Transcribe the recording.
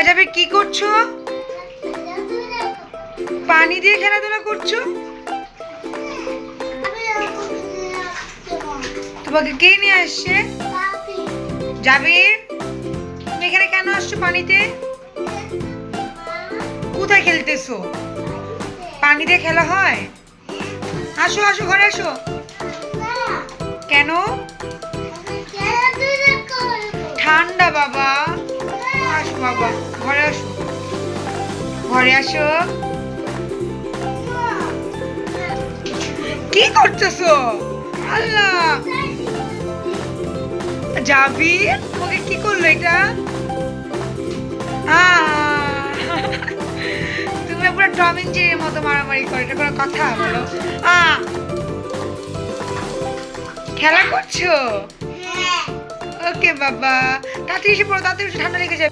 যাবে কি করছো? পানি দিয়ে খেলাধুলা করছো? তোমাকে কে নিয়ে আসছে? জাবির, তুমি এখানে কেন আসছো পানিতে? কোথায় খেলতেছো? পানি দিয়ে খেলা হয়? আসো আসো, ঘরে আসো। কেন? ঠান্ডা বাবা। আসো বাবা, ঘরে আসো, ঘরে আসো। কি করতেছো? আল্লাহ, যাবি? তোমাকে কি করলো এটা? তুমি পুরো টম এন্ড জেরির মতো মারামারি করো, এটা কোনো কথা বলো? আ খেলা করছো? ওকে বাবা, তাড়াতাড়ি এসে পড়ো, তাড়াতাড়ি ঠান্ডা লেগে যাবে।